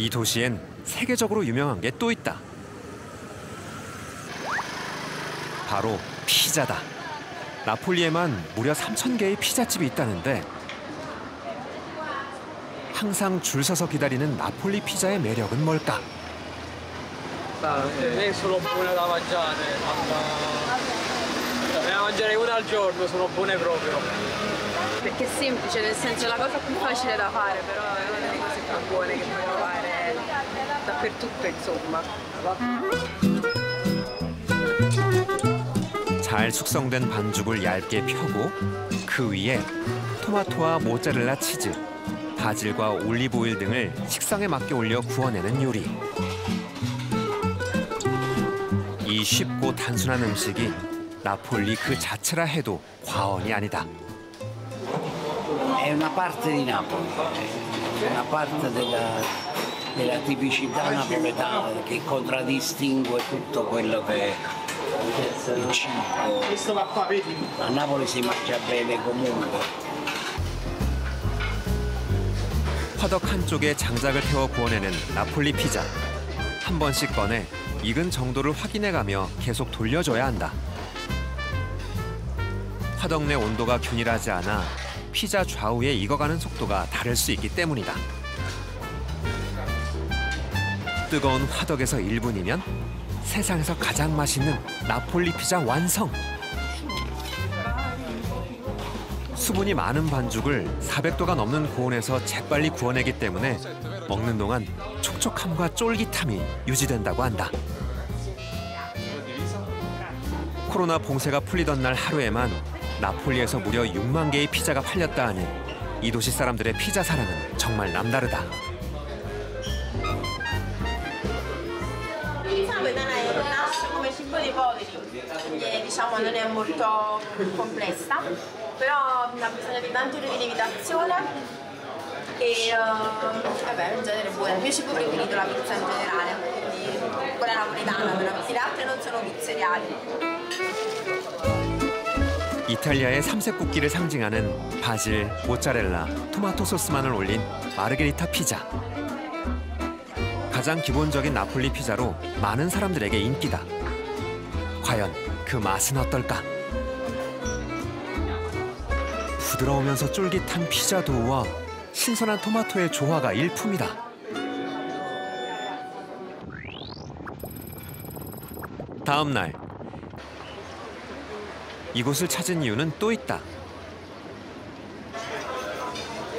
이 도시엔 세계적으로 유명한 게 또 있다. 바로 피자다. 나폴리에만 무려 3,000개의 피자집이 있다는데 항상 줄 서서 기다리는 나폴리 피자의 매력은 뭘까? Ne sono buone da mangiare, ne mangerei una al giorno, sono buone proprio. Perché è semplice, nel senso è la cosa più facile da fare, però è una delle cose più buone che puoi trovare dappertutto, insomma. 잘 숙성된 반죽을 얇게 펴고 그 위에 토마토와 모짜렐라 치즈, 바질과 올리브오일 등을 식상에 맞게 올려 구워내는 요리. 이 쉽고 단순한 음식이 나폴리 그 자체라 해도 과언이 아니다. È una parte di Napoli, una parte della tipicità napoletana che contraddistingue tutto quello che è il cibo. A Napoli si mangia bene comunque. 화덕 한쪽에 장작을 태워 구워내는 나폴리 피자. 한 번씩 꺼내 익은 정도를 확인해가며 계속 돌려줘야 한다. 화덕 내 온도가 균일하지 않아 피자 좌우에 익어가는 속도가 다를 수 있기 때문이다. 뜨거운 화덕에서 1분이면 세상에서 가장 맛있는 나폴리 피자 완성! 수분이 많은 반죽을 400도가 넘는 고온에서 재빨리 구워내기 때문에 먹는 동안 촉촉함과 쫄깃함이 유지된다고 한다. 코로나 봉쇄가 풀리던 날 하루에만 나폴리에서 무려 6만 개의 피자가 팔렸다 하니 이 도시 사람들의 피자 사랑은 정말 남다르다. Nasce come cibo dei poveri, quindi diciamo non è molto complessa, però ha bisogno di tanto di lievitazione e vabbè, in genere è buona. Il mio cibo preferito è la pizza in generale, quindi quella napoletana, però le altre non sono pizzeriali. 이탈리아의 삼색국기를 상징하는 바질, 모짜렐라, 토마토 소스만을 올린 마르게리타 피자. 가장 기본적인 나폴리 피자로 많은 사람들에게 인기다. 과연 그 맛은 어떨까? 부드러우면서 쫄깃한 피자 도우와 신선한 토마토의 조화가 일품이다. 다음 날 이곳을 찾은 이유는 또 있다.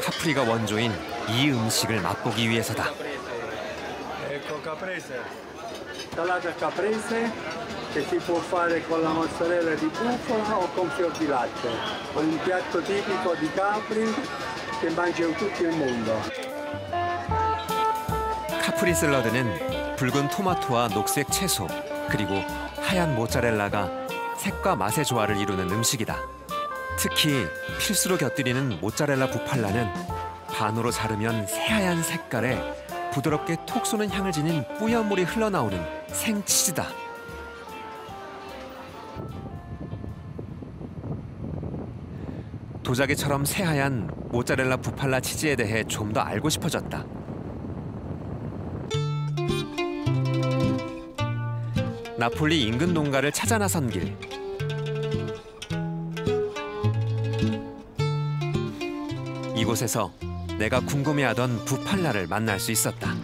카프리가 원조인 이 음식을 맛보기 위해서다. Ecco caprese, salata caprese che si può fare con la mozzarella di bufala o con fior di latte. È un piatto tipico di Capri che mangia in tutto il mondo. 카프리 샐러드는 붉은 토마토와 녹색 채소 그리고 하얀 모짜렐라가 색과 맛의 조화를 이루는 음식이다. 특히 필수로 곁들이는 모짜렐라 부팔라는 반으로 자르면 새하얀 색깔에 부드럽게 톡 쏘는 향을 지닌 뿌연 물이 흘러나오는 생치즈다. 도자기처럼 새하얀 모짜렐라 부팔라 치즈에 대해 좀 더 알고 싶어졌다. 나폴리 인근 농가를 찾아 나선 길. 이곳에서 내가 궁금해하던 부팔라를 만날 수 있었다.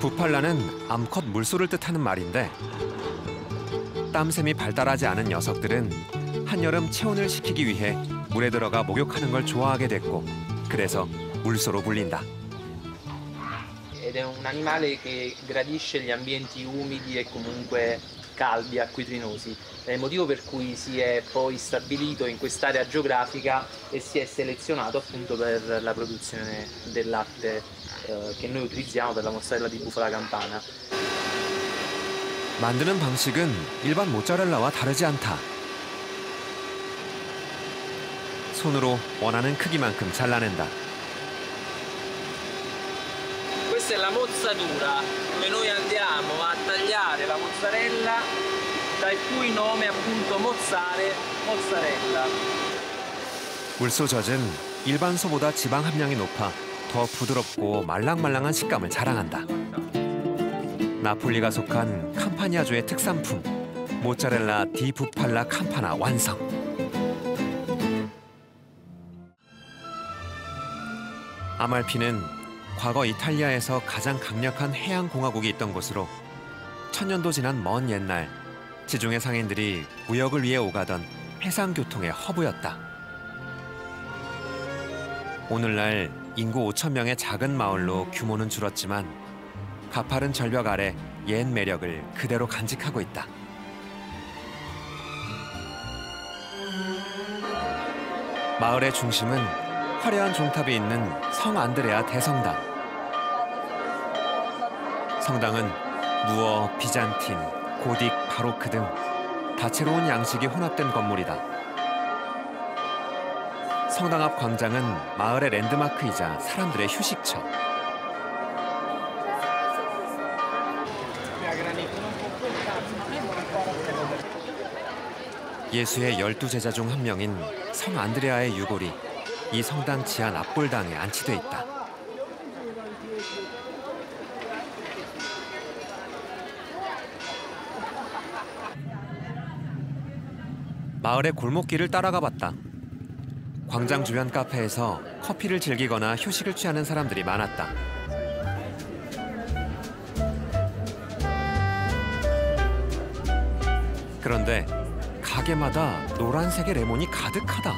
부팔라는 암컷 물소를 뜻하는 말인데 땀샘이 발달하지 않은 녀석들은 한여름 체온을 식히기 위해 물에 들어가 목욕하는 걸 좋아하게 됐고 그래서 물소로 불린다. Ed è un animale che gradisce gli ambienti umidi e comunque caldi, acquitrinosi. È il motivo per cui si è poi stabilito in quest'area geografica e si è selezionato appunto per la produzione del latte che noi utilizziamo per la mozzarella di bufala campana. 만드는 방식은 일반 모짜렐라와 다르지 않다. 손으로 원하는 크기만큼 잘라낸다. Questa è la mozzatura, dove noi andiamo a tagliare la mozzarella, dal cui nome appunto mozzarella. 물소 젖은 일반 소보다 지방 함량이 높아 더 부드럽고 말랑말랑한 식감을 자랑한다. 나폴리가 속한 캄파니아주의 특산품 모짜렐라 디 부팔라 캠파나 완성. 아말피는 과거 이탈리아에서 가장 강력한 해양 공화국이 있던 곳으로 천년도 지난 먼 옛날 지중해 상인들이 무역을 위해 오가던 해상 교통의 허브였다. 오늘날 인구 5,000명의 작은 마을로 규모는 줄었지만 가파른 절벽 아래 옛 매력을 그대로 간직하고 있다. 마을의 중심은 화려한 종탑이 있는 성 안드레아 대성당. 성당은 무어, 비잔틴, 고딕, 바로크 등 다채로운 양식이 혼합된 건물이다. 성당 앞 광장은 마을의 랜드마크이자 사람들의 휴식처. 예수의 12제자 중 한 명인 성 안드레아의 유골이 이 성당 지하 납골당에 안치돼 있다. 마을의 골목길을 따라가 봤다. 광장 주변 카페에서 커피를 즐기거나 휴식을 취하는 사람들이 많았다. 그런데 가게마다 노란색의 레몬이 가득하다.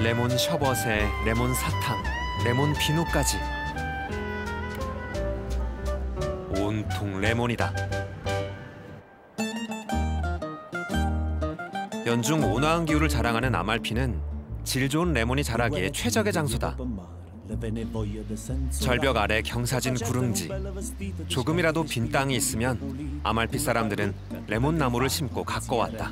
레몬 셔벗에 레몬 사탕, 레몬 비누까지. 온통 레몬이다. 연중 온화한 기후를 자랑하는 아말피는 질 좋은 레몬이 자라기에 최적의 장소다. 절벽 아래 경사진 구릉지. 조금이라도 빈 땅이 있으면 아말피 사람들은 레몬 나무를 심고 가꿔왔다.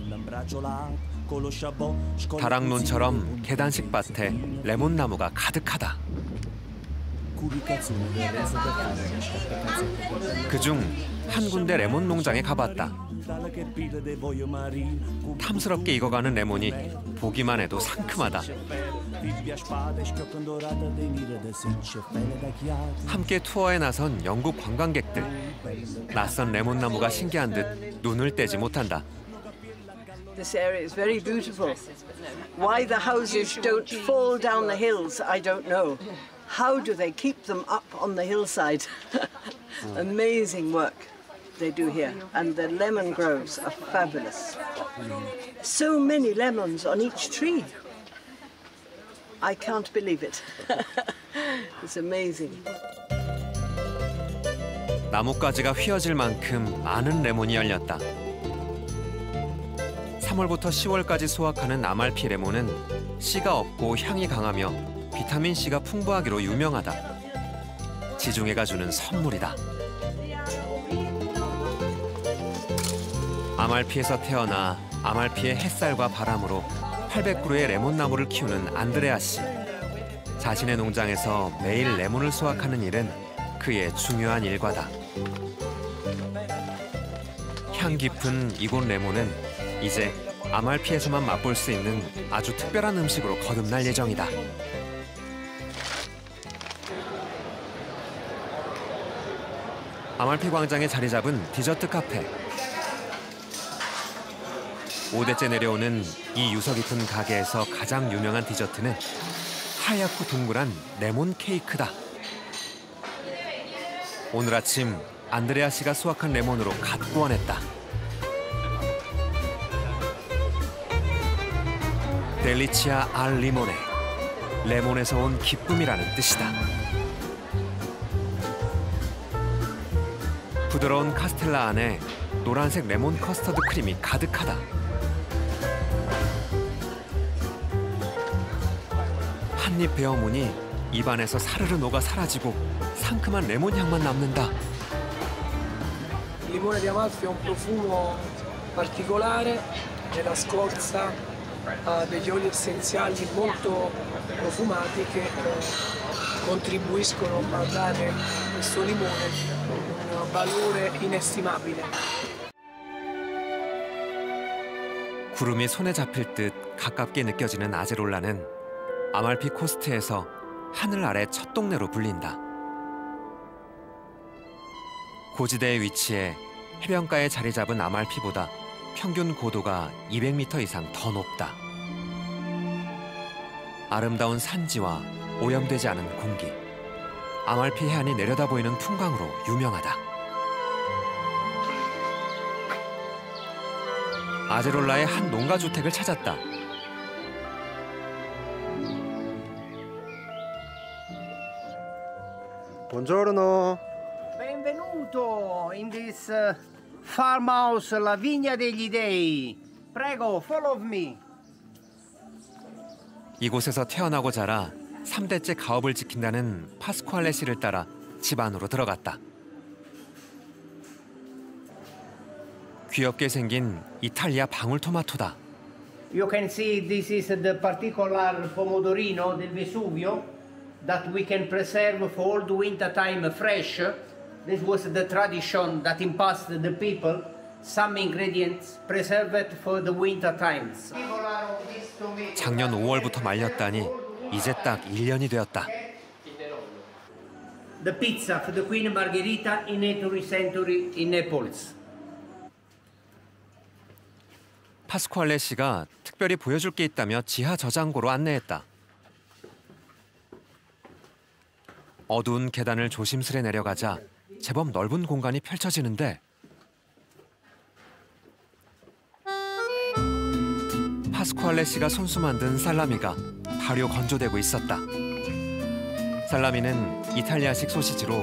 다락논처럼 계단식 밭에 레몬 나무가 가득하다. 그중 한 군데 레몬 농장에 가봤다. 탐스럽게 익어가는 레몬이 보기만 해도 상큼하다. 함께 투어에 나선 영국 관광객들. 낯선 레몬 나무가 신기한 듯 눈을 떼지 못한다. This area is very beautiful. Why the houses don't fall down the hills, I don't know. How do they keep them up on the hillside? Amazing work they do here. And the lemon groves are fabulous. So many lemons on each tree. I can't believe it. It's amazing. 나뭇가지가 휘어질 만큼 많은 레몬이 열렸다. 3월부터 10월까지 수확하는 아말피 레몬은 씨가 없고 향이 강하며 비타민C가 풍부하기로 유명하다. 지중해가 주는 선물이다. 아말피에서 태어나 아말피의 햇살과 바람으로 800그루의 레몬나무를 키우는 안드레아 씨. 자신의 농장에서 매일 레몬을 수확하는 일은 그의 중요한 일과다. 향 깊은 이곳 레몬은 이제 아말피에서만 맛볼 수 있는 아주 특별한 음식으로 거듭날 예정이다. 아말피 광장에 자리 잡은 디저트 카페. 5대째 내려오는 이 유서 깊은 가게에서 가장 유명한 디저트는 하얗고 동그란 레몬 케이크다. 오늘 아침 안드레아 씨가 수확한 레몬으로 갓 구워냈다. 델리치아 알 리모네, 레몬에서 온 기쁨이라는 뜻이다. 부드러운 카스텔라 안에 노란색 레몬 커스터드 크림이 가득하다. 한입 베어무니 입안에서 사르르 녹아 사라지고 상큼한 레몬 향만 남는다. Il limone di Amalfi ha un profumo particolare, nella scorza ha degli oli essenziali molto profumati che contribuiscono a dare questo limone un valore inestimabile. 구름이 손에 잡힐 듯 가깝게 느껴지는 아제롤라는 아말피 코스트에서 하늘 아래 첫 동네로 불린다. 고지대에 위치해 해변가에 자리 잡은 아말피보다 평균 고도가 200m 이상 더 높다. 아름다운 산지와 오염되지 않은 공기, 아말피 해안이 내려다 보이는 풍광으로 유명하다. 아제롤라의 한 농가주택을 찾았다. Buongiorno. Benvenuto in this farmhouse, la Vigna degli Dei. Prego, follow me. 이곳에서 태어나고 자라 3대째 가업을 지킨다는 파스쿠알레 씨를 따라 집 안으로 들어갔다. 귀엽게 생긴 이탈리아 방울토마토다. You can see this is the particular pomodorino del Vesuvio that we can preserve for all the winter time fresh. This was the tradition that imposed the people some ingredients preserved for the winter times. 작년 5월부터 말렸다니 이제 딱 1년이 되었다. The pizza for the Queen Margherita in 18th century in Naples. 파스쿠알레 씨가 특별히 보여줄 게 있다며 지하 저장고로 안내했다. 어두운 계단을 조심스레 내려가자 제법 넓은 공간이 펼쳐지는데 파스쿠알레 씨가 손수 만든 살라미가 발효 건조되고 있었다. 살라미는 이탈리아식 소시지로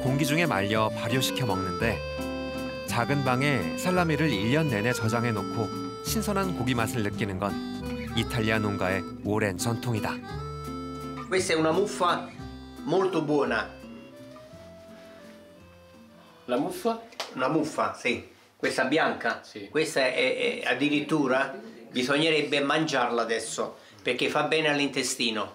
공기 중에 말려 발효시켜 먹는데 작은 방에 살라미를 1년 내내 저장해 놓고 신선한 고기 맛을 느끼는 건 이탈리아 농가의 오랜 전통이다. Questa è una muffa molto buona. La muffa? Una muffa, sì. Questa bianca? Sì. Questa è addirittura bisognerebbe mangiarla adesso perché fa bene all'intestino.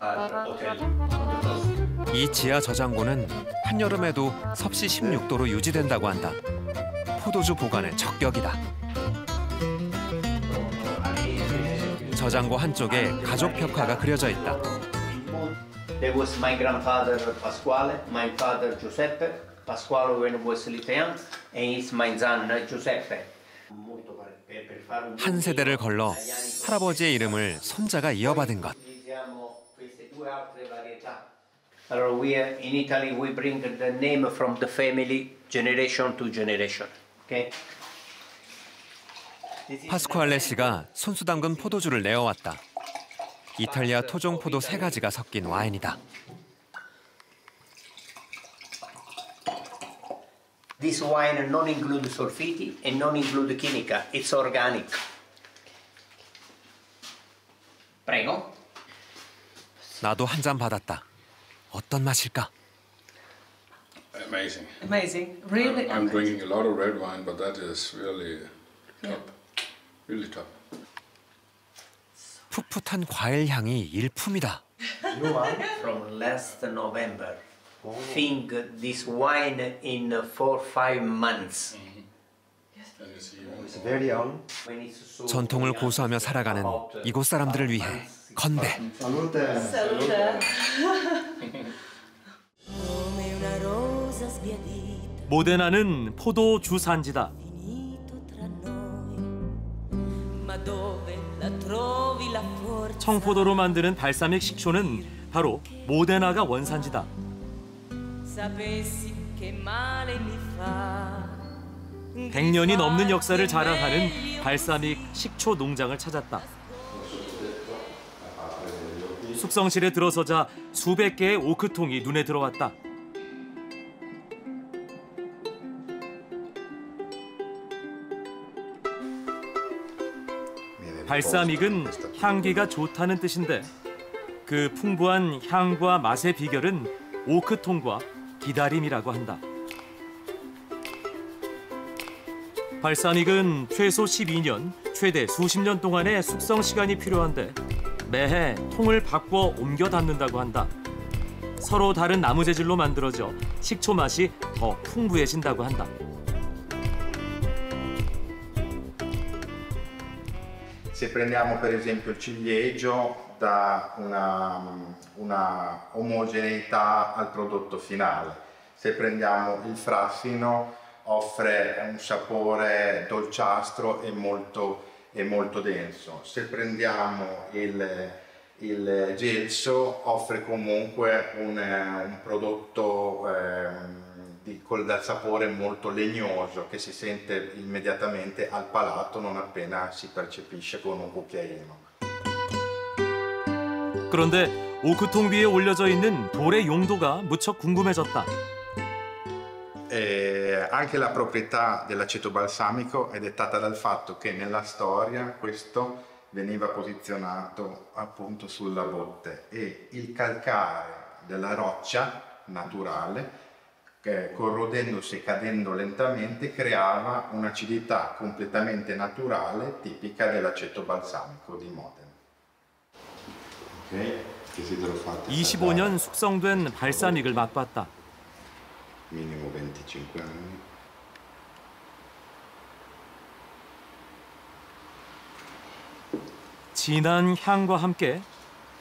이 지하 저장고는 한여름에도 섭씨 16도로 유지된다고 한다. 포도주 보관에 적격이다. 저장고 한쪽에 가족 벽화가 그려져 있다. There was my grandfather Pasquale, my father Giuseppe, Pasquale when was Litaian, and it's my son Giuseppe. 한 세대를 걸러 할아버지의 이름을 손자가 이어받은 것. Allora in Italy we bring the name from the family generation to generation. Okay? 파스쿠알레 씨가 손수 담근 포도주를 내어왔다. 이탈리아 토종 포도 3가지가 섞인 와인이다. This wine non include sulfiti and non include chimica. It's organic. Prego. 나도 한 잔 받았다. 어떤 맛일까? Amazing. Amazing. Really I'm drinking a lot of red wine, but that is really top. Really top. 풋풋한 과일 향이 일품이다. From last November. Think this wine in 4-5 months. It's very young. 전통을 고수하며 살아가는 이곳 사람들을 위해 건배. 모데나는 포도 주산지다. 청포도로 만드는 발사믹 식초는 바로 모데나가 원산지다. 100년이 넘는 역사를 자랑하는 발사믹 식초 농장을 찾았다. 숙성실에 들어서자 수백 개의 오크통이 눈에 들어왔다. 발사믹은 향기가 좋다는 뜻인데 그 풍부한 향과 맛의 비결은 오크통과 기다림이라고 한다. 발사믹은 최소 12년, 최대 수십 년 동안의 숙성 시간이 필요한데 매해 통을 바꿔 옮겨 담는다고 한다. 서로 다른 나무 재질로 만들어져 식초 맛이 더 풍부해진다고 한다. Se prendiamo per esempio il ciliegio dà una omogeneità al prodotto finale, se prendiamo il frassino offre un sapore dolciastro e molto denso, se prendiamo il gelso offre comunque un prodotto dal sapore molto legnoso che si sente immediatamente al palato non appena si percepisce con un cucchiaino. 그런데 오크통 위에 올려져 있는 돌의 용도가 무척 궁금해졌다. Anche la proprietà dell'aceto balsamico è dettata dal fatto che nella storia questo veniva posizionato appunto sulla botte e il calcare della roccia naturale corrodendosi e cadendo lentamente creava un'acidità completamente naturale tipica dell'aceto balsamico di Modena. 25년 숙성된 발사믹을 맛봤다. Minimo 25 anni. 진한 향과 함께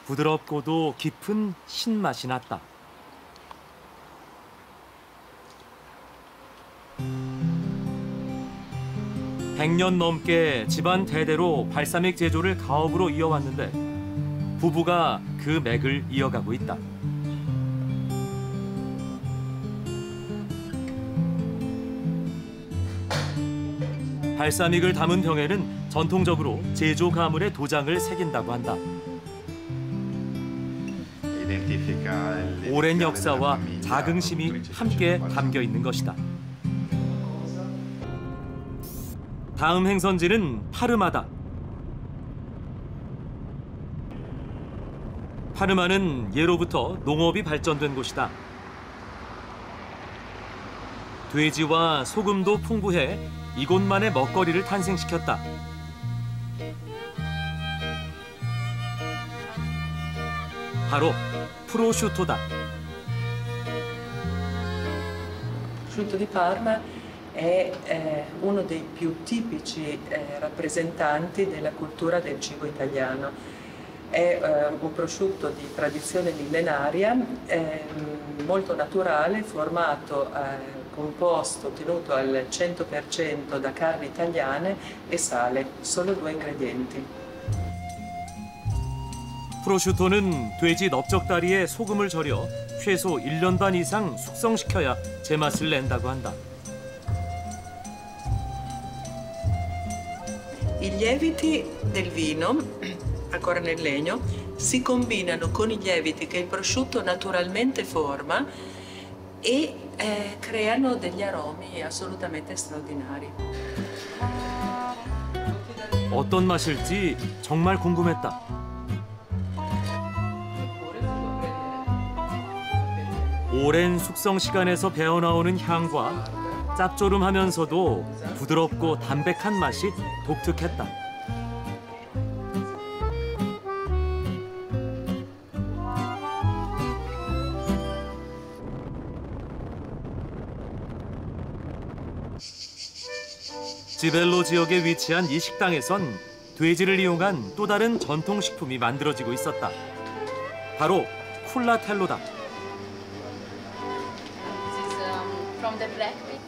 부드럽고도 깊은 신맛이 났다. (100년) 넘게 집안 대대로 발사믹 제조를 가업으로 이어왔는데 부부가 그 맥을 이어가고 있다. 발사믹을 담은 병에는 전통적으로 제조 가물의 도장을 새긴다고 한다. 오랜 역사와 자긍심이 함께 담겨 있는 것이다. 다음 행선지는 파르마다. 파르마는 예로부터 농업이 발전된 곳이다. 돼지와 소금도 풍부해 이곳만의 먹거리를 탄생시켰다. 바로 프로슈토다. prosciutto di Parma è uno dei più tipici rappresentanti della cultura del cibo italiano. È un prosciutto di tradizione millenaria, molto naturale, formato, composto, ottenuto al 100% da carni italiane e sale, solo 2 ingredienti. 프로슈토는 돼지 넓적다리에 소금을 절여 최소 1년 반 이상 숙성시켜야 제맛을 낸다고 한다. I lieviti del vino, ancora nel legno, si combinano con i lieviti che il prosciutto naturalmente forma e creano degli aromi assolutamente straordinari. 어떤 맛일지 정말 궁금했다. 오랜 숙성 시간에서 배어나오는 향과 짭조름하면서도 부드럽고 담백한 맛이 독특했다. 지벨로 지역에 위치한 이 식당에선 돼지를 이용한 또 다른 전통식품이 만들어지고 있었다. 바로 쿨라텔로다.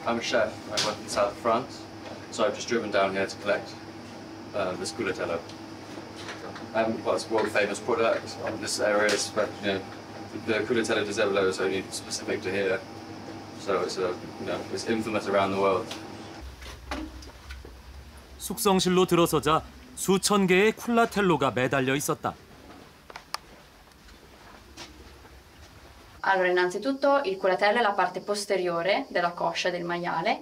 I'm a chef. I work in South France, so I've just driven down here to collect this culatello. Well, it's a world-famous product in this area. But the culatello di Zebolo is only specific to here, so it's infamous around the world. 숙성실로 들어서자 수천 개의 쿨라텔로가 매달려 있었다. Allora, innanzitutto il culatello è la parte posteriore della coscia del maiale.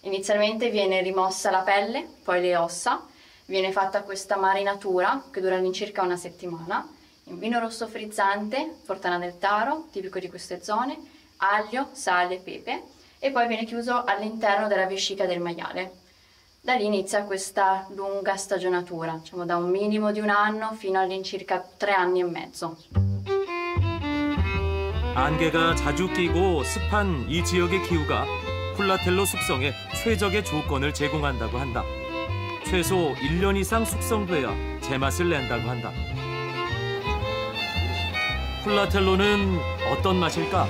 Inizialmente viene rimossa la pelle, poi le ossa, viene fatta questa marinatura che dura all'incirca 1 settimana, in vino rosso frizzante, Fortana del Taro, tipico di queste zone, aglio, sale, pepe, e poi viene chiuso all'interno della vescica del maiale. Da lì inizia questa lunga stagionatura, diciamo da un minimo di 1 anno fino all'incirca 3 anni e mezzo. 안개가 자주 끼고 습한 이 지역의 기후가 쿨라텔로 숙성에 최적의 조건을 제공한다고 한다. 최소 1년 이상 숙성돼야 제맛을 낸다고 한다. 쿨라텔로는 어떤 맛일까?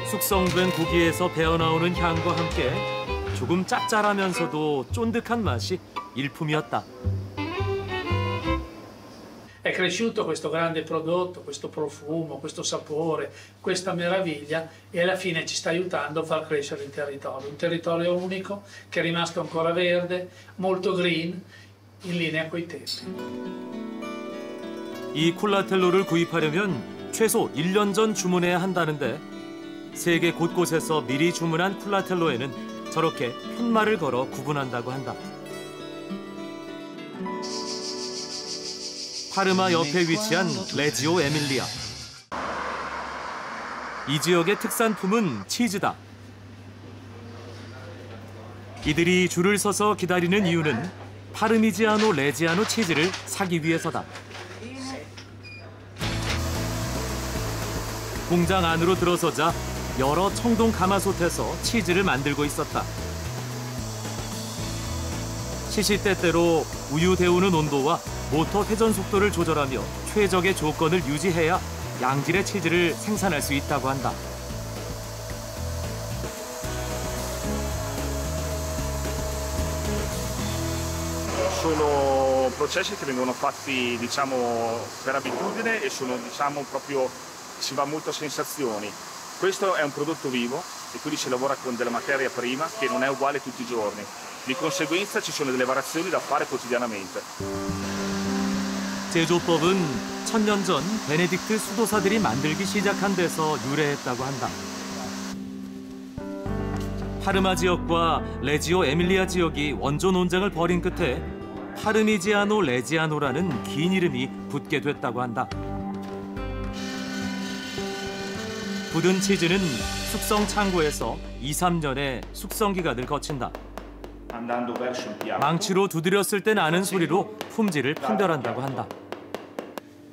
숙성된 고기에서 배어나오는 향과 함께 조금 짭짤하면서도 쫀득한 맛이 일품이었다. È cresciuto questo grande prodotto, questo profumo, questo sapore, questa meraviglia e alla fine ci sta aiutando a far crescere il territorio. Un territorio unico che è rimasto ancora verde, molto green, in linea coi tempi. 이 쿨라텔로를 구입하려면 최소 1년 전 주문해야 한다는데 세계 곳곳에서 미리 주문한 쿨라텔로에는 저렇게 편말을 걸어 구분한다고 한다. 파르마 옆에 위치한 레지오 에밀리아. 이 지역의 특산품은 치즈다. 이들이 줄을 서서 기다리는 이유는 파르미지아노 레지아노 치즈를 사기 위해서다. 공장 안으로 들어서자 여러 청동 가마솥에서 치즈를 만들고 있었다. 시시때때로 우유 데우는 온도와 모터 회전 속도를 조절하며 최적의 조건을 유지해야 양질의 치즈를 생산할 수 있다고 한다. Sono processi che vengono fatti, diciamo, per abitudine e sono, diciamo, proprio si va molto a sensazioni. Questo è un prodotto vivo e quindi si lavora con della materia prima che non è uguale tutti i giorni. Di conseguenza ci sono delle variazioni da fare quotidianamente. 제조법은 1000년 전 베네딕트 수도사들이 만들기 시작한 데서 유래했다고 한다. 파르마 지역과 레지오 에밀리아 지역이 원조 논쟁을 벌인 끝에 파르미지아노 레지아노라는 긴 이름이 붙게 됐다고 한다. 굳은 치즈는 숙성 창고에서 2~3년의 숙성 기간을 거친다. 망치로 두드렸을 때 나는 소리로 품질을 판별한다고 한다.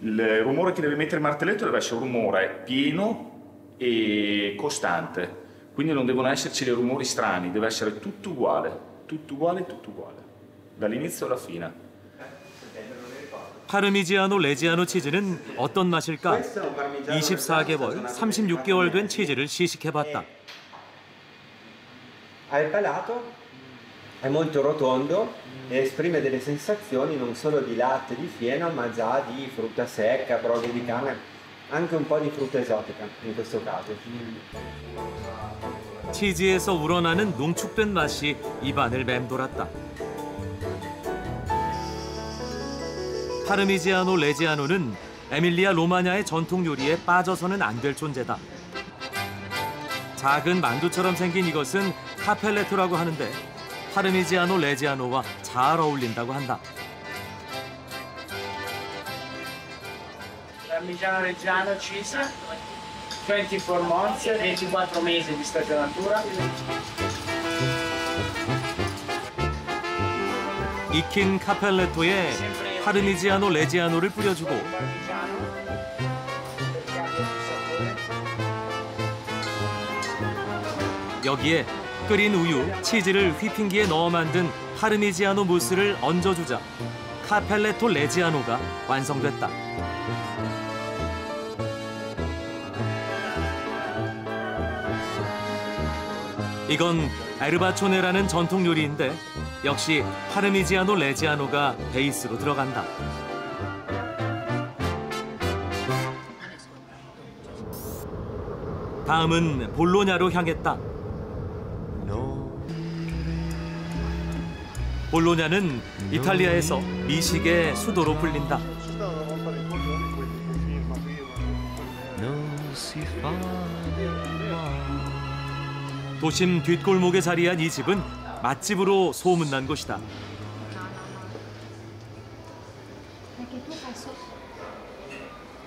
Il rumore che deve mettere il martelletto deve essere un rumore pieno e costante. Quindi non devono esserci dei rumori strani, deve essere tutto uguale, tutto uguale, tutto uguale, dall'inizio alla fine. 파르미지아노 레지아노 치즈는 어떤 맛일까? 24개월, 36개월 된 치즈를 시식해봤다. Al palato è molto rotondo e esprime delle sensazioni non solo di latte, di fieno, ma già di frutta secca, broglie di canna, anche un po' di frutta esotica in questo caso. 치즈에서 우러나는 농축된 맛이 입안을 맴돌았다. 파르미지아노 레지아노는 에밀리아 로마냐의 전통 요리에 빠져서는 안 될 존재다. 작은 만두처럼 생긴 이것은 카펠레토라고 하는데 파르미지아노 레지아노와 잘 어울린다고 한다. Parmigiano Reggiano cheese, 24 months, 24 mesi di stagionatura. 익힌 카펠레토에 파르미지아노 레지아노를 뿌려주고 여기에 끓인 우유, 치즈를 휘핑기에 넣어 만든 파르미지아노 무스를 얹어주자 카펠레토 레지아노가 완성됐다. 이건 에르바초네라는 전통 요리인데 역시 파르미지아노 레지아노가 베이스로 들어간다. 다음은 볼로냐로 향했다. 볼로냐는 이탈리아에서 미식의 수도로 불린다. 도심 뒷골목에 자리한 이 집은 맛집으로 소문난 곳이다.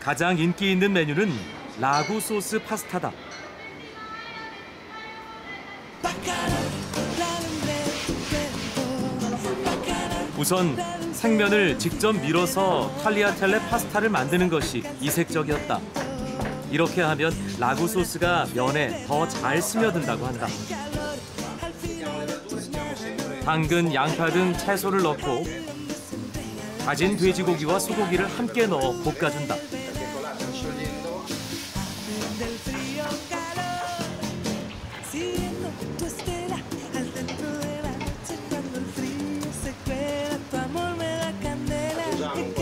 가장 인기 있는 메뉴는 라구 소스 파스타다. 우선 생면을 직접 밀어서 탈리아텔레 파스타를 만드는 것이 이색적이었다. 이렇게 하면 라구 소스가 면에 더 잘 스며든다고 한다. 당근, 양파 등 채소를 넣고 다진 돼지고기와 소고기를 함께 넣어 볶아준다.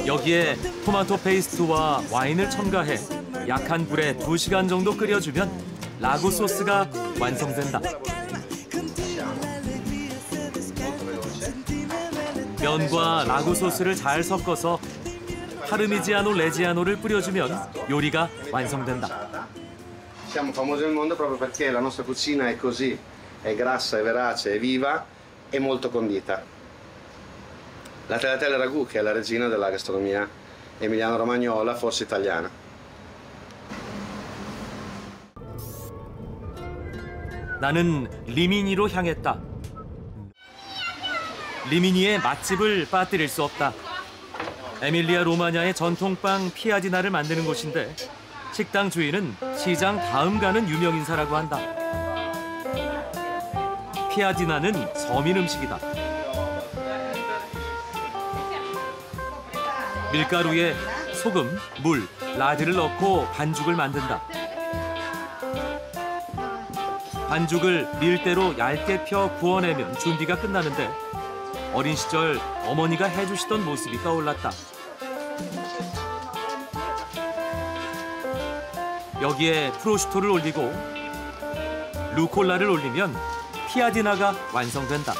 여기에 토마토 페이스트와 와인을 첨가해 약한 불에 2시간 정도 끓여주면 라구 소스가 완성된다. 면과 라구 소스를 잘 섞어서 파르미지아노 레지아노를 뿌려주면 요리가 완성된다. Siamo famosi nel mondo proprio perché la nostra cucina è così, è grassa, è verace, è viva e molto condita. La tagliatelle ragù, che è la regina della gastronomia emiliano-romagnola, forse italiana. 나는 리미니로 향했다. 리미니의 맛집을 빠뜨릴 수 없다. 에밀리아 로마냐의 전통빵 피아디나를 만드는 곳인데 식당 주인은 시장 다음 가는 유명 인사라고 한다. 피아디나는 서민 음식이다. 밀가루에 소금, 물, 라드를 넣고 반죽을 만든다. 반죽을 밀대로 얇게 펴 구워내면 준비가 끝나는데 어린 시절 어머니가 해주시던 모습이 떠올랐다. 여기에 프로슈토를 올리고 루콜라를 올리면 피아디나가 완성된다.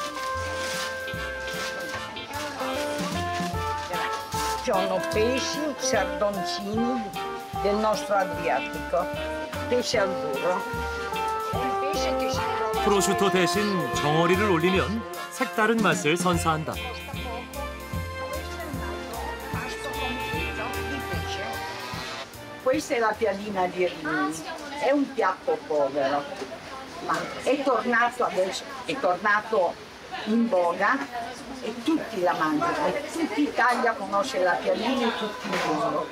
Sono pesci, sardoncini del nostro Adriatico, pesce al burro. 프로슈토 대신 정어리를 올리면 색다른 맛을 선사한다. Questa è la piadina di Rimini, è un piatto povero, ma è tornato adesso, è tornato in voga e tutti la mangiano, tutta Italia conosce la piadina e tutti il mondo.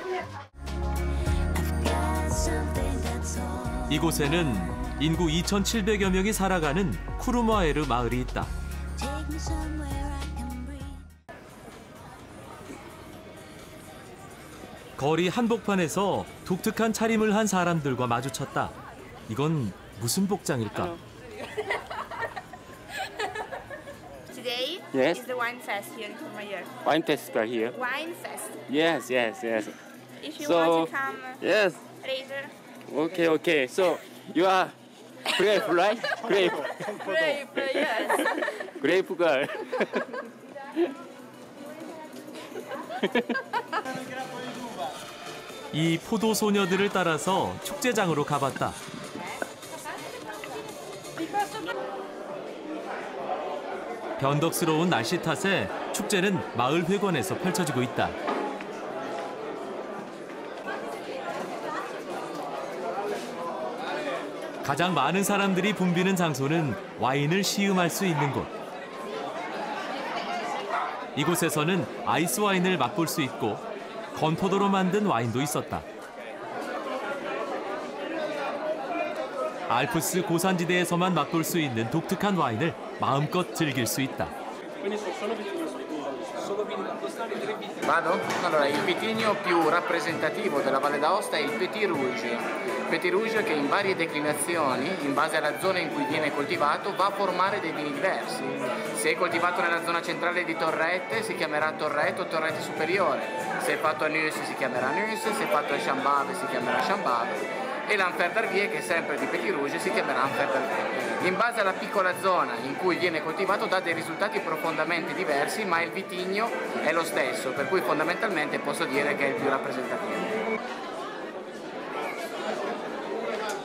이곳에는 인구 2,700여 명이 살아가는 쿠르마에르 마을이 있다. 거리 한복판에서 독특한 차림을 한 사람들과 마주쳤다. 이건 무슨 복장일까? Today Yes. is the wine fest here in Courmayeur. Wine festival here. Wine fest. Yes, yes, yes. If you So, want to come, yes. later. Okay, okay. So you are grape, right? Grape. Grape, yes. Grape girl. 이 포도 소녀들을 따라서 축제장으로 가봤다. 변덕스러운 날씨 탓에 축제는 마을 회관에서 펼쳐지고 있다. 가장 많은 사람들이 붐비는 장소는 와인을 시음할 수 있는 곳. 이곳에서는 아이스 와인을 맛볼 수 있고 건포도로 만든 와인도 있었다. 알프스 고산지대에서만 맛볼 수 있는 독특한 와인을 마음껏 즐길 수 있다. Vado? Allora, il vitigno più rappresentativo della Valle d'Aosta è il Petit Rouge. Petit Rouge che in varie declinazioni, in base alla zona in cui viene coltivato, va a formare dei vini diversi. Se è coltivato nella zona centrale di Torrette si chiamerà Torrette o Torrette Superiore. Se è fatto a Neus si chiamerà Neus, se è fatto a Chambave si chiamerà Chambave. E l'Enfer d'Arvier, che è sempre di Petit Rouge, si chiamerà Enfer d'Arvier. In base alla piccola zona in cui viene coltivato dà dei risultati profondamente diversi, ma il vitigno è lo stesso, per cui fondamentalmente posso dire che è il più rappresentativo.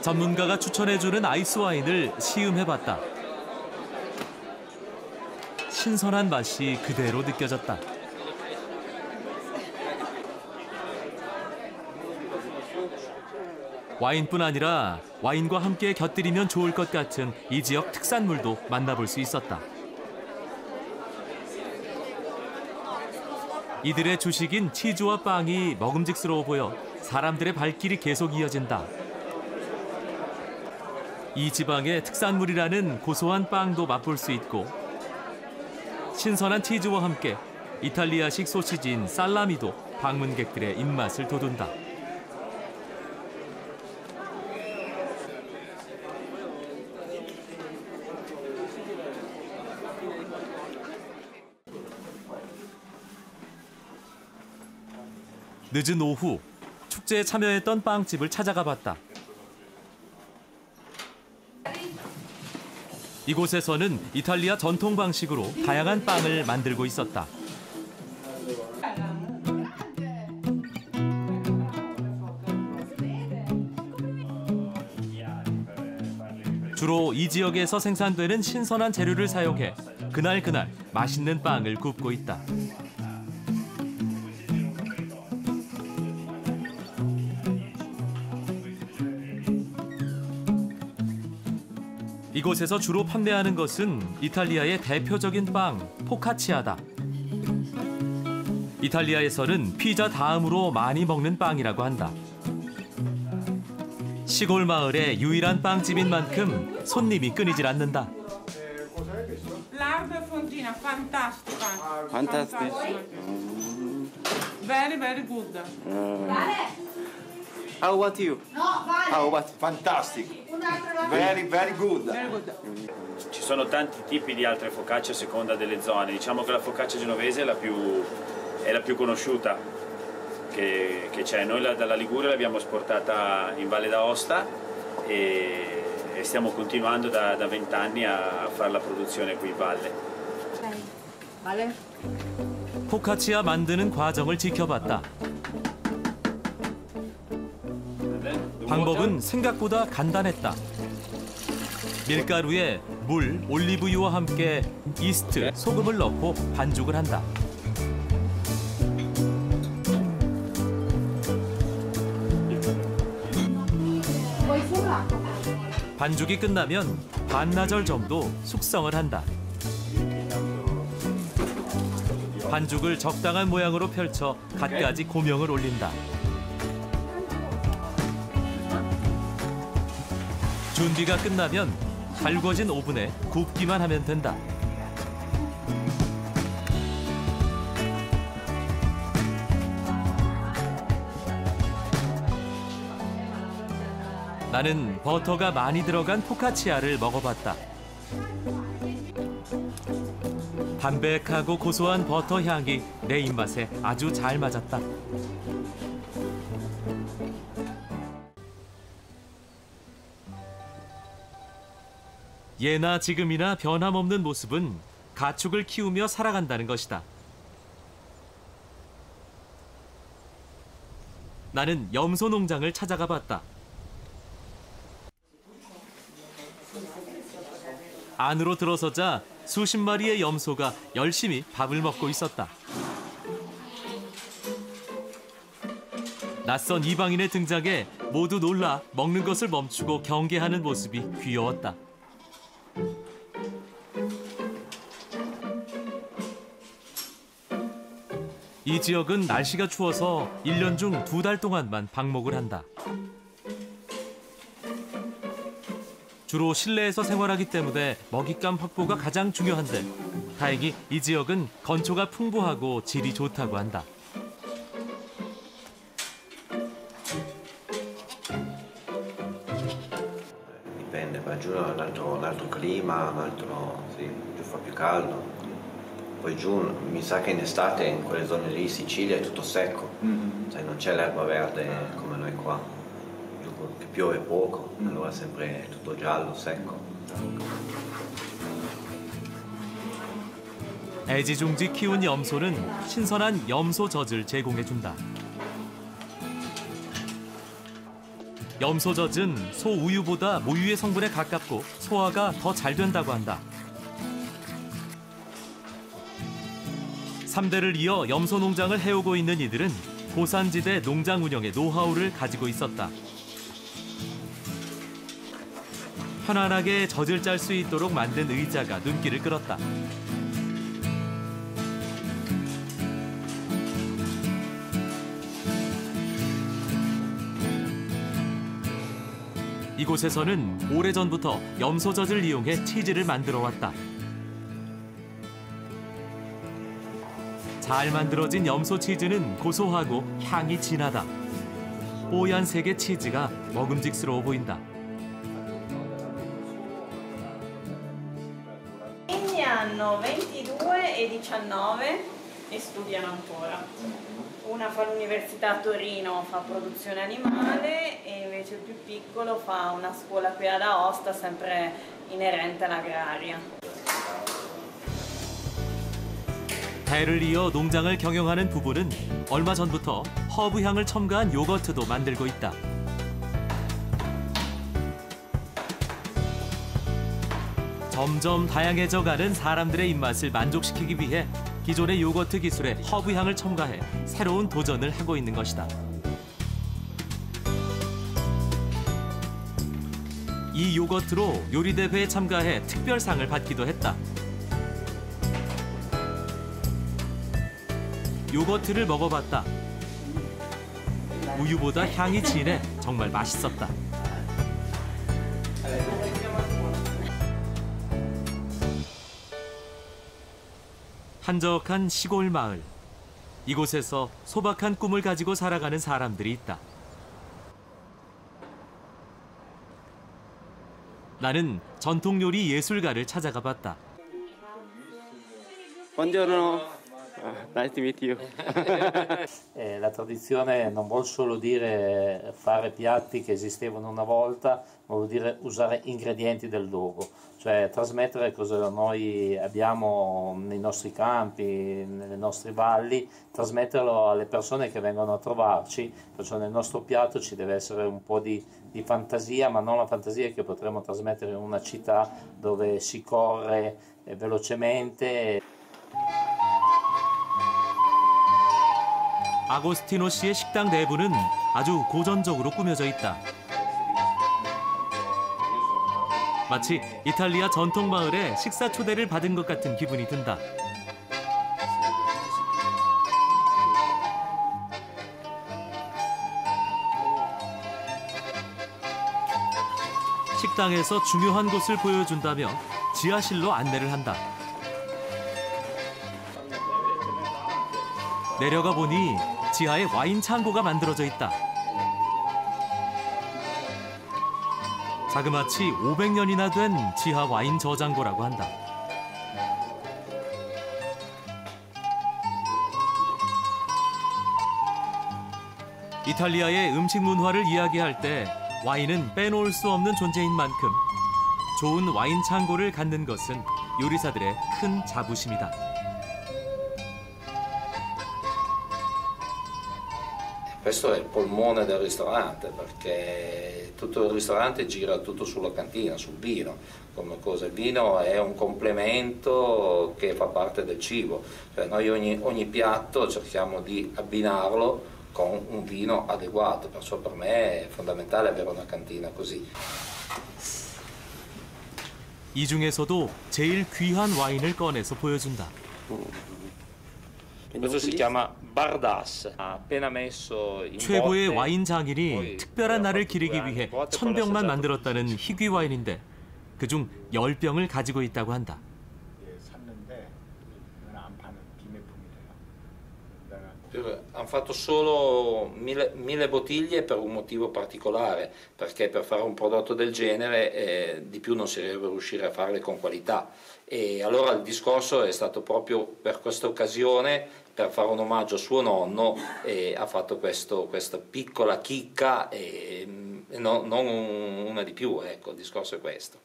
전문가가 추천해주는 아이스 와인을 시음해봤다. 신선한 맛이 그대로 느껴졌다. 와인뿐 아니라 와인과 함께 곁들이면 좋을 것 같은 이 지역 특산물도 만나볼 수 있었다. 이들의 주식인 치즈와 빵이 먹음직스러워 보여 사람들의 발길이 계속 이어진다. 이 지방의 특산물이라는 고소한 빵도 맛볼 수 있고 신선한 치즈와 함께 이탈리아식 소시지인 살라미도 방문객들의 입맛을 돋운다. 늦은 오후, 축제에 참여했던 빵집을 찾아가 봤다. 이곳에서는 이탈리아 전통 방식으로 다양한 빵을 만들고 있었다. 주로 이 지역에서 생산되는 신선한 재료를 사용해 그날 맛있는 빵을 굽고 있다. 이곳에서 주로 판매하는 것은 이탈리아의 대표적인 빵, 포카치아다. 이탈리아에서는 피자 다음으로 많이 먹는 빵이라고 한다. 시골 마을의 유일한 빵집인 만큼 손님이 끊이질 않는다. Lardo e fontina, fantastica. Fantastic. Very, very good. How about you? How about fantastic? Very, very good. Very good. Ci sono tanti tipi di altre focacce a seconda delle zone. Diciamo che la focaccia genovese è la più conosciuta che c'è. Noi dalla Liguria l'abbiamo esportata in Valle d'Aosta e stiamo continuando da 20 anni a fare la produzione qui in valle. Vale? 포카치아 만드는 과정을 지켜봤다. 방법은 생각보다 간단했다. 밀가루에 물, 올리브유와 함께 이스트, 소금을 넣고 반죽을 한다. 반죽이 끝나면 반나절 정도 숙성을 한다. 반죽을 적당한 모양으로 펼쳐 갖가지 고명을 올린다. 준비가 끝나면 달궈진 오븐에 굽기만 하면 된다. 나는 버터가 많이 들어간 포카치아를 먹어봤다. 담백하고 고소한 버터 향이 내 입맛에 아주 잘 맞았다. 예나 지금이나 변함없는 모습은 가축을 키우며 살아간다는 것이다. 나는 염소 농장을 찾아가 봤다. 안으로 들어서자 수십 마리의 염소가 열심히 밥을 먹고 있었다. 낯선 이방인의 등장에 모두 놀라 먹는 것을 멈추고 경계하는 모습이 귀여웠다. 이 지역은 날씨가 추워서 1년 중 2달 동안만 방목을 한다. 주로 실내에서 생활하기 때문에 먹잇감 확보가 가장 중요한데 다행히 이 지역은 건초가 풍부하고 질이 좋다고 한다. Dipende, qua giù è un altro clima, sì, giù fa più caldo. Poi giù mi sa che in estate in quelle zone lì, Sicilia, è tutto secco, cioè non c'è l'erba verde come noi qua. Che piove poco, allora sempre tutto giallo, secco. 애지중지 키운 염소는 신선한 염소젖을 제공해준다. 염소젖은 소우유보다 모유의 성분에 가깝고 소화가 더 잘 된다고 한다. 3대를 이어 염소 농장을 해오고 있는 이들은 고산지대 농장 운영의 노하우를 가지고 있었다. 편안하게 젖을 짤 수 있도록 만든 의자가 눈길을 끌었다. 이곳에서는 오래전부터 염소젖을 이용해 치즈를 만들어 왔다. 잘 만들어진 염소 치즈는 고소하고 향이 진하다. 뽀얀 색의 치즈가 먹음직스러워 보인다. I figli hanno 22 e 19 e studiano ancora. Una fa l'università a Torino, fa produzione animale e invece il più piccolo fa una scuola qui ad Aosta, sempre inerente all'agraria. 대를 이어 농장을 경영하는 부부는 얼마 전부터 허브 향을 첨가한 요거트도 만들고 있다. 점점 다양해져가는 사람들의 입맛을 만족시키기 위해 기존의 요거트 기술에 허브 향을 첨가해 새로운 도전을 하고 있는 것이다. 이 요거트로 요리 대회에 참가해 특별상을 받기도 했다. 요거트를 먹어봤다. 우유보다 향이 진해 정말 맛있었다. 한적한 시골 마을. 이곳에서 소박한 꿈을 가지고 살아가는 사람들이 있다. 나는 전통 요리 예술가를 찾아가 봤다. Buongiorno. Nice to meet you. La tradizione non vuol solo dire fare piatti che esistevano una volta, ma vuol dire usare ingredienti del luogo, cioè trasmettere cosa noi abbiamo nei nostri campi, nelle nostre valli, trasmetterlo alle persone che vengono a trovarci, perciò nel nostro piatto ci deve essere un po' di fantasia, ma non la fantasia che potremmo trasmettere in una città dove si corre velocemente. 아고스티노 씨의 식당 내부는 아주 고전적으로 꾸며져 있다. 마치 이탈리아 전통 마을에 식사 초대를 받은 것 같은 기분이 든다. 식당에서 중요한 곳을 보여준다며 지하실로 안내를 한다. 내려가 보니 지하에 와인 창고가 만들어져 있다. 자그마치 500년이나 된 지하 와인 저장고라고 한다. 이탈리아의 음식 문화를 이야기할 때 와인은 빼놓을 수 없는 존재인 만큼 좋은 와인 창고를 갖는 것은 요리사들의 큰 자부심이다. Questo è il polmone del ristorante, perché tutto il ristorante gira tutto sulla cantina, sul vino, come cosa. Il vino è un complemento che fa parte del cibo, cioè noi ogni piatto cerchiamo di abbinarlo con un vino adeguato, perciò per me è fondamentale avere una cantina così. 이 중에서도 제일 귀한 와인을 꺼내서 보여준다. Questo si chiama Bardas. Appena messo in 최고의 botte, 와인 장인이 특별한 날을 기리기 위해 1000병만 만들었다는 희귀 와인인데 그중 10병을 가지고 있다고 한다. Hanno fatto solo 1000 bottiglie per un motivo particolare, perché per fare un prodotto del genere di più non si deve riuscire a farle con qualità. E allora il discorso è stato proprio per questa occasione, per fare un omaggio a suo nonno, e ha fatto questa piccola chicca e non una di più, ecco, il discorso è questo.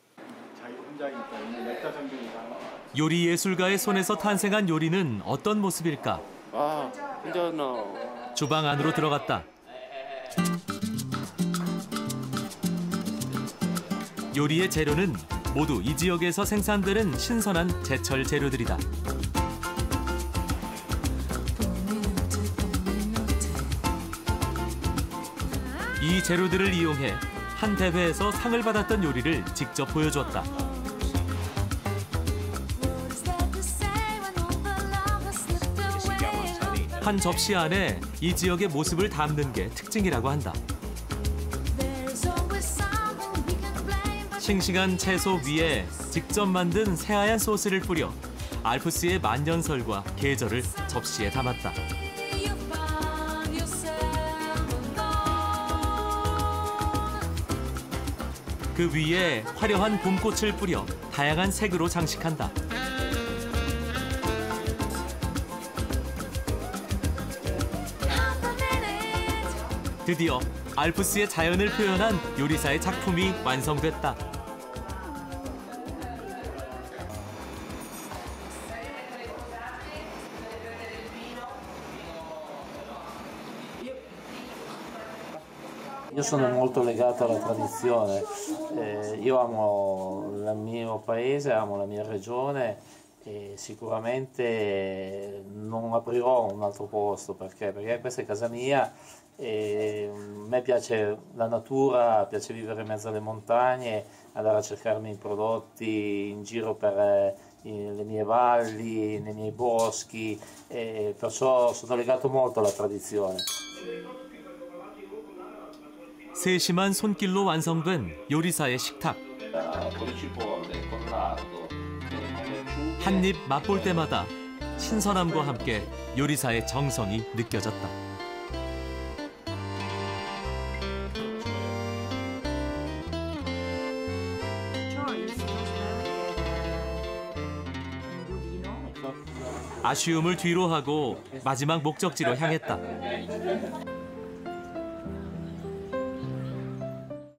요리 예술가의 손에서 탄생한 요리는 어떤 모습일까? 주방 안으로 들어갔다. 요리의 재료는 모두 이 지역에서 생산되는 신선한 제철 재료들이다. 이 재료들을 이용해 한 대회에서 상을 받았던 요리를 직접 보여주었다. 한 접시 안에 이 지역의 모습을 담는 게 특징이라고 한다. 싱싱한 채소 위에 직접 만든 새하얀 소스를 뿌려 알프스의 만년설과 계절을 접시에 담았다. 그 위에 화려한 봄꽃을 뿌려 다양한 색으로 장식한다. 드디어 알프스의 자연을 표현한 요리사의 작품이 완성됐다. Io sono molto legato alla tradizione, io amo il mio paese, amo la mia regione e sicuramente non aprirò un altro posto perché questa è casa mia e a me piace la natura, piace vivere in mezzo alle montagne, andare a cercarmi i prodotti in giro per le mie valli, nei miei boschi e perciò sono legato molto alla tradizione. 세심한 손길로 완성된 요리사의 식탁. 한 입 맛볼 때마다 신선함과 함께 요리사의 정성이 느껴졌다. 아쉬움을 뒤로 하고 마지막 목적지로 향했다.